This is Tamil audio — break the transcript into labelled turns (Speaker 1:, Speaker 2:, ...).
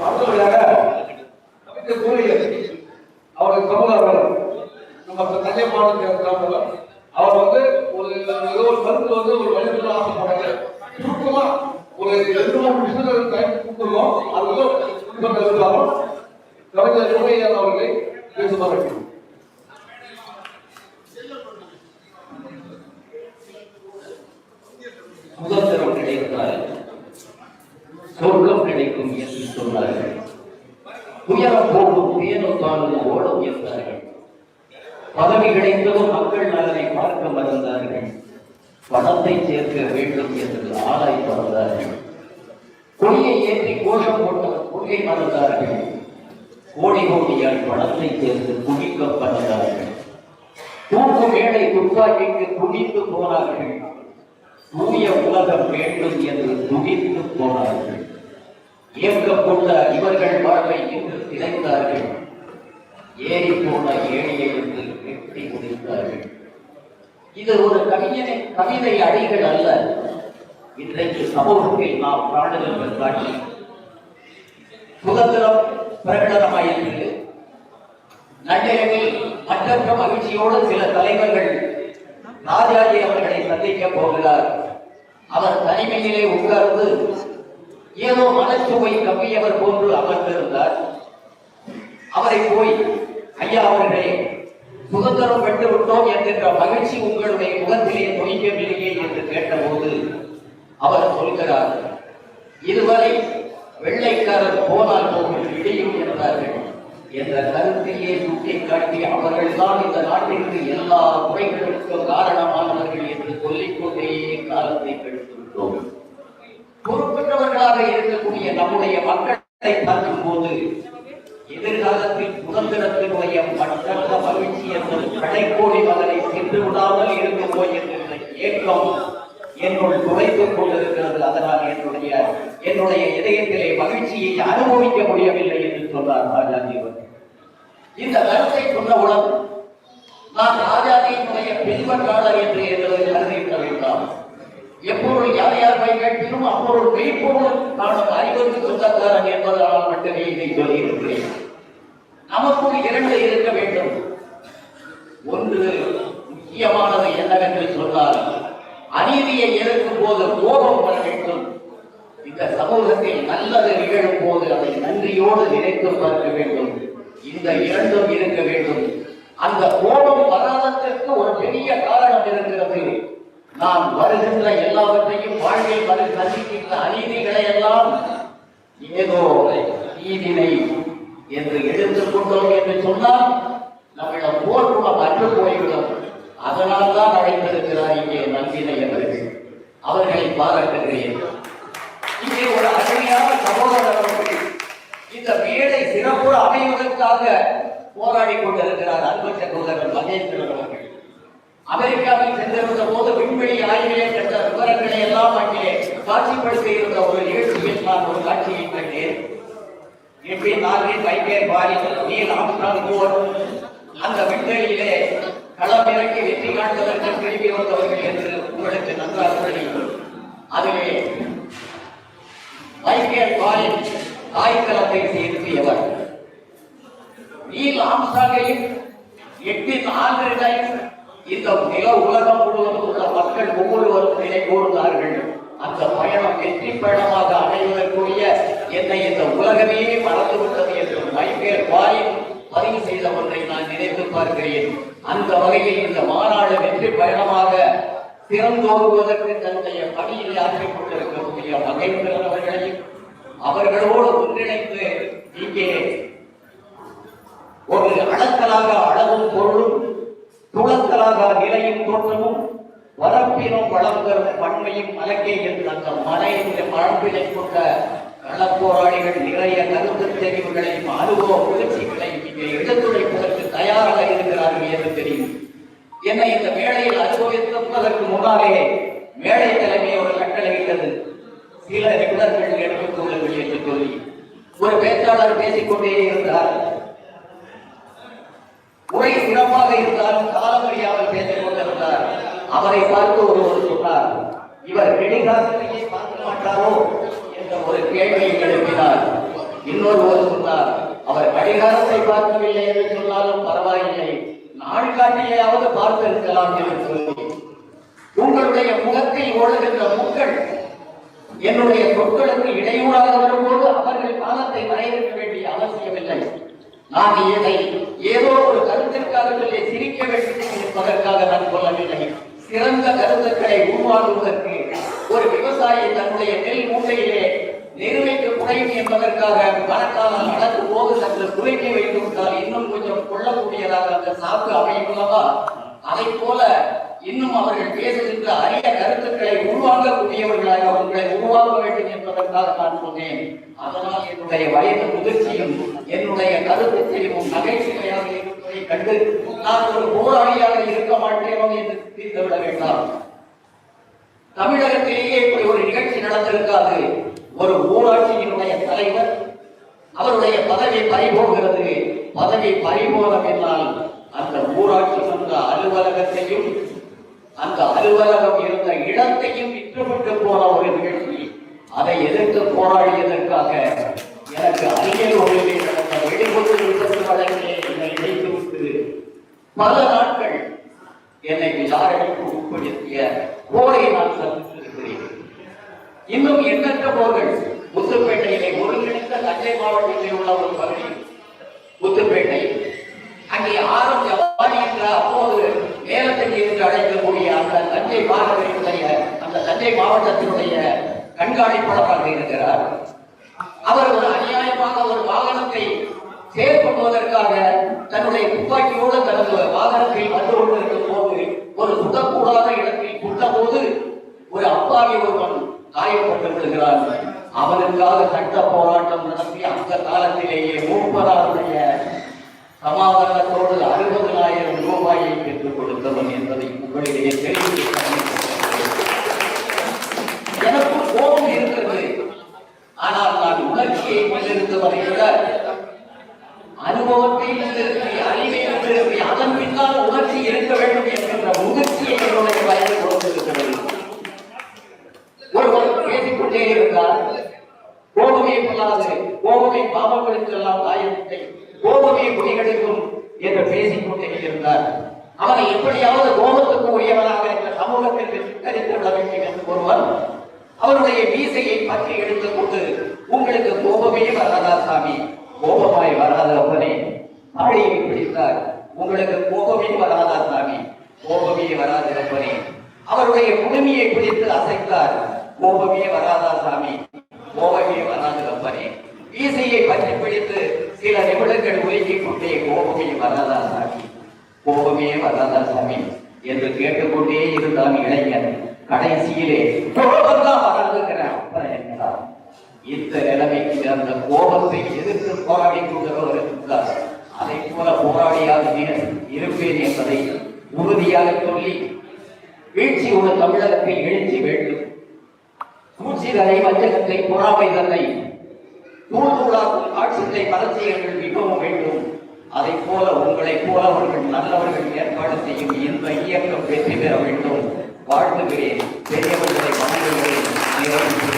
Speaker 1: அடுத்தபடியாக அமைச்சர் கூறியது அவருடைய சமுதாயம் நம்ம தஞ்சை மாவட்டத்தில் அவர் வந்து ஒரு ஏதோ ஒரு கருத்து வந்து ஒரு வழிபட ஆசைப்படுறாங்க. சுருக்கமா ஒரு 2-3 நிமிஷம் டைம் கொடுத்துருவோம். அது இருந்தாலும் கவிஞர் கூறியர் அவர்களை பேசுவார்.
Speaker 2: சுதந்திரம் கிடைத்தால் சொர்க்கம் கிடைக்கும் என்று சொன்னார்கள். துயரம் போகும் தேனும் ஓடும் என்றார்கள். பதவி கிடைத்ததும் மக்கள் நலனை பார்க்க மறந்தார்கள். பணத்தை சேர்க்க வேண்டும் என்று ஆராய் மறந்தார்கள். கொடியை ஏற்றி கோஷம் போட்டவர் கொள்கை மறந்தார்கள். கோடி கோடியால் பணத்தை சேர்த்து குடிக்க பறந்தார்கள். தூக்கு மேடை துப்பாக்கிக்கு துணிந்து போனார்கள். தூய உலகம் வேண்டும் என்று துடித்து போனார்கள். இயக்கம் கொண்ட இவர்கள் வாழ்வை இன்று திளைத்தார்கள். ஏறி போன ஏழையை என்று வெட்டி முடித்தார்கள். இது ஒரு கவிதை அடிகள் அல்ல. இன்றைக்கு சமூகத்தில் நாம் காணுகின்ற காட்சி. சுதந்திரம் பிரகடனமாயிற்று. நள்ளிரவில் மற்றற்ற மகிழ்ச்சியோடு சில தலைவர்கள் ராஜாஜி அவர்களை சந்திக்க போகிறார். அவர் தனிமையிலே உட்கார்ந்து ஏதோ மனச்சுவை கம்பியவர் போன்று அமர்ந்திருந்தார். அவரை போய், ஐயா அவர்களே, சுதந்திரம் பெற்று விட்டோம் என்கின்ற மகிழ்ச்சி உங்களுடைய முகத்திலே தொழிக்கவில்லையே என்று கேட்டபோது அவர் சொல்கிறார், இதுவரை வெள்ளைக்காரர் போனால் போகும் இடையும் என்றார்கள் என்ற கருத்தையே சுட்டிக்காட்டி அவர்கள்தான் இந்த நாட்டிற்கு எல்லா குறைகளுக்கும் காரணமானவர்கள் என்று சொல்லிக்கொண்டே காலத்தை கழித்துவிட்டோம். பொறுப்பற்றவர்களாக இருக்கக்கூடிய நம்முடைய மக்களை பார்க்கும் போது எதிர்காலத்தில் சுதந்திரத்தினுடைய மற்ற மகிழ்ச்சி என்பது கடைக்கோடி மகனை சென்று விடாமல் இருக்குமோ என்கிற ஏக்கம் என்னுள் துளைத்துக் கொண்டிருக்கிறது. அதனால் என்னுடைய இதயத்திலே மகிழ்ச்சியை அனுபவிக்க முடியவில்லை என்று சொன்னார் ராஜாஜி அவர்கள். இந்த கருத்தை சொன்னவுடன் நான் ராஜாஜியினுடைய பின்பற்றாளர் என்று கருதிவிட வேண்டாம். எப்பொருள் யார் யார் கேட்பினும் அப்பொருள் மெய்ப்பொருள் காணும் அறிவுக்கு சொந்தக்காரன் என்பதால் மட்டுமே இதை சொல்லியிருக்கிறேன். நமக்குள் 2 இருக்க வேண்டும். ஒன்று முக்கியமானது என்னவென்று சொன்னால், அநீதியை எதிர்க்கும் போது கோபம் வர வேண்டும். இந்த சமூகத்தில் நல்லது நிகழும் போது அதை நன்றியோடு நினைத்து பார்க்க வேண்டும். இந்த 2ம் இருக்க வேண்டும். அந்த கோபம் வராததற்கு ஒரு பெரிய காரணம் இருக்கிறது. நாம் வருகின்ற எல்லாவற்றையும் வாழ்வில் சந்திக்கின்ற அநீதிகளை எல்லாம் ஏதோ நீதினை என்று எடுத்துக் கொண்டோம் என்று சொன்னால் நம்மிடம் போர்க்குணம் அற்று போய்விடும். அதனால் தான் அழைத்திருக்கிறார் இங்கே நந்தினை அவர்கள். அவர்களை பாராட்டுகிறேன். இங்கே ஒரு அருமையான சகோதரர்கள் இந்த மேடை சிறப்பு அமைவதற்காக போராடி கொண்டிருக்கிறார். அன்பு சகோதரர் மகேந்திரன் அவர்கள் அமெரிக்காவில் சென்றிருந்த போது விண்வெளி ஆய்விலே கண்ட விவரங்களை எல்லாம் அங்கே காட்சிப்படுத்தி இருந்த ஒரு நிகழ்ச்சியில் நான் ஒரு காட்சியை கண்டேன். எப்படி நாளில் மைக்கேல் பாரிஸ், நீல் ஆம்ஸ்ட்ராங் போர் அந்த விண்வெளியிலே களமிறக்கி வெற்றி காண்பதற்கு திரும்பி வந்தவர்கள் என்று உங்களுக்கு நன்றாக தெரியும். அதிலே மைக்கேல் பாரிஸ் தாய்க்களத்தை சேர்த்தியவர். நீல் ஆம்ஸ்ட்ராங்கையும் 8 ஆண்டுகளையும் இந்த நில உலகம் முழுவதும் உள்ள மக்கள் ஒவ்வொருவரும் நிலை கூர்ந்தார்கள். அந்த பயணம் வெற்றி பயணமாக அடைவதற்குரிய என்னை இந்த உலகமே மறந்துவிட்டது என்று மைக்கேல் பாரிஸ் பதிவு செய்த ஒன்றை நான் நினைத்து பார்க்கிறேன். அந்த வகையில் இந்த மாநாடு வெற்றி பயணமாக திறந்தோறுவதற்கு தன்னுடைய பணியில் ஆற்றிக் கொண்டிருக்கக்கூடிய மகேந்திரன் அவர்களையும் அவர்களோடு ஒன்றிணைந்து இங்கே ஒரு அடக்கலாக அளவும் பொருளும் துளக்கலாக நிலையும் தோற்றமும் வரப்பினும் வளம் தரும் வன்மையும் மலக்கே என்று அந்த மலையினுடைய மரபினை கொண்ட களப்போராளிகள் நிறைய கருத்து தெரிவுகளையும் அனுபவ முயற்சிகளையும் இங்கே எடுத்துரைப்பதற்கு தயாராக இருக்கிறார்கள் என்று தெரியும். என்னை இந்த மேடையில் அனுபவிப்பதற்கு முன்னாலே மேடை தலைமை ஒரு கட்டளையிட்டது. சில நிபுணர்கள் எடுத்துக் கொள்ளுங்கள் என்று சொல்லி ஒரு பேச்சாளர் பேசிக்கொண்டே இருந்தார். உரை சிறப்பாக இருந்தாலும் காலமறியாமல் பேசிக் கொண்டிருந்தார். அவரை பார்த்து ஒருவர் சொன்னார், இவர் நெடுங்காலத்திலேயே பார்க்க மாட்டாரோ என்ற ஒரு கேள்வியை எழுப்பினார். இன்னொருவர் சொன்னார், அவர் கடிகாரத்தை பார்க்கவில்லை என்று சொன்னாலும் பரவாயில்லை, நாள் காட்டியாவது பார்த்திருக்கலாம் என்று சொல்லி, உங்களுடைய முகத்தில் ஓடுகின்ற முக்கள் என்னுடைய சொற்களுக்கு இடையூறாக வரும்போது அவர்கள் காலத்தை வரையறுக்க வேண்டிய அவசியமில்லை. நான் இதை ஏதோ ஒரு கருத்திற்காக சொல்லி சிரிக்க வேண்டும் என்பதற்காக நான் சொல்லவில்லை. சிறந்த கருத்துக்களை உருவாக்குவதற்கு ஒரு விவசாயி தன்னுடைய நெல் மூட்டையிலே நிர்ணயிக்க குறையும் என்பதற்காக கணக்கான நடந்து போது சற்று குறைக்க வைத்து விட்டால் இன்னும் கொஞ்சம் கொள்ளக்கூடியதாக அந்த சாக்கு அமையும் அல்லவா? அதை போல இன்னும் அவர்கள் பேசுகின்ற அரிய கருத்துக்களை உருவாக்கக்கூடியவர்களாக அவர்களை உருவாக்க வேண்டும் என்பதற்காக நான் சொன்னேன். அதனால் என்னுடைய வயது முதிர்ச்சியும் என்னுடைய கருத்து தெளிவும் நகைச்சுவையாக இருப்பதை கண்டு நான் ஒரு போராளியாக இருக்க மாட்டேனோ என்று தீர்த்துவிட வேண்டாம். தமிழகத்திலேயே இப்படி ஒரு நிகழ்ச்சி நடந்திருக்காது. ஒரு ஊராட்சியினுடைய தலைவர் அவருடைய பதவி பறிபோகிறது. பதவி பறிபோகம் என்றால் அந்த ஊராட்சி மன்ற அலுவலகத்தையும் அந்த அலுவலகம் இருந்த இடத்தையும் விற்றுவிட்டு போன ஒரு நிகழ்ச்சி. அதை எதிர்த்து போராடியதற்காக எனக்கு அரியலூரிலே நடந்த வெடிகுண்டு விபத்து வழக்கிலே என்னை இணைத்துவிட்டு பல நாட்கள் என்னை விசாரணைக்கு உட்படுத்திய போரை நான் சந்தித்திருக்கிறேன். இன்னும் எண்ணற்ற போர்கள். முத்துப்பேட்டையிலே ஒருங்கிணைந்த தஞ்சை மாவட்டத்தில் உள்ள ஒரு பகுதி முத்துப்பேட்டை. அங்கே ஆரம் ஜவானி என்ற அப்போது நேரத்தில் இருந்து அழைக்கக்கூடிய அந்த தஞ்சை மாநகரினுடைய அந்த தஞ்சை மாவட்டத்தினுடைய கண்காணிப்பாளராக இருக்கிறார். அவர் ஒரு அநியாயமாக ஒரு வாகனத்தை செயற்படுவதற்காக தன்னுடைய துப்பாக்கியோடு தனது வாகனத்தில் வந்து கொண்டிருக்கும் போது ஒரு சுடக்கூடாத இடத்தில் சுட்ட போது ஒரு அப்பாவி ஒருவன் காயப்பட்டு விடுகிறார். அவனுக்காக சட்ட போராட்டம் நடத்தி அந்த காலத்திலேயே 30,000 சமாதானத்தோடு 60,000 ரூபாயை பெற்றுக் கொடுத்தவன் என்பதை உங்களிடையே தெரிவிக்க எனக்கு கோபம் இருக்கிறது. ஆனால் நான் உணர்ச்சியை கொண்டிருந்தவரை விட அனுபவத்தை நிறுத்தி அறிவை நிறுத்தி அதன் பின்னால் உணர்ச்சி இருக்க வேண்டும் என்கின்ற முதிர்ச்சியை என்னுடைய வயது கொடுத்திருக்கிறது. ஒருவர் பேசிக்கொண்டே இருந்தார். கோபமே கொள்ளாது, கோபமே பாவங்களுக்கு எல்லாம் தாயத்தை, கோபமே குடிகளுக்கும் என்று பேசிக்கொண்டே இருந்தார். அவனை எப்படியாவது கோபத்துக்கு உரியவனாக இந்த சமூகத்திற்கு சித்தரித்து விட வேண்டும் என்று ஒருவர் அவருடைய மீசையை பற்றி எடுத்துக் கொண்டு, உங்களுக்கு கோபமே வராதா சாமி? கோபமாய் வராத அப்பனே. தாடியை பிடித்தார். உங்களுக்கு கோபமே வராதா சாமி? கோபமே வராத அப்பனே. அவருடைய குடுமியை பிடித்து அசைத்தார். கோபமே வராதா சாமி? கோபமே வராது அப்பனே. மீசையை பற்றி பிடித்து சில நிமிடங்கள் ஒதுக்கிக் கொண்டே கோபமே வராதா சாமி? கோபமே வராதா சாமி என்று கேட்டுக்கொண்டே இருந்தான் இளைஞன். கடைசியிலே கோபம்தான் வராதுங்கிற அப்பன் என்றார். இந்த நிலைமைக்கு அந்த கோபத்தை எதிர்த்து போராடி கொண்டவர் இருந்தார். அதை போல போராடியாக இருப்பேன் என்பதை உறுதியாக சொல்லி, வீழ்ச்சி ஒரு தமிழகத்தில் எழுச்சி வேண்டும். சூழ்ச்சிகளை, வஞ்சகத்தை, பொறாமை தன்னை தூள்தூளாக்கும் காட்சிகளை அரசியல்கள் மிகவும் வேண்டும். அதை போல உங்களைப் போலவர்கள் நல்லவர்கள் ஏற்பாடு செய்யும் இந்த இயக்கம் வெற்றி பெற வேண்டும். வாழ்த்துகிறேன். பெரியவர்களை வணங்குகிறேன்.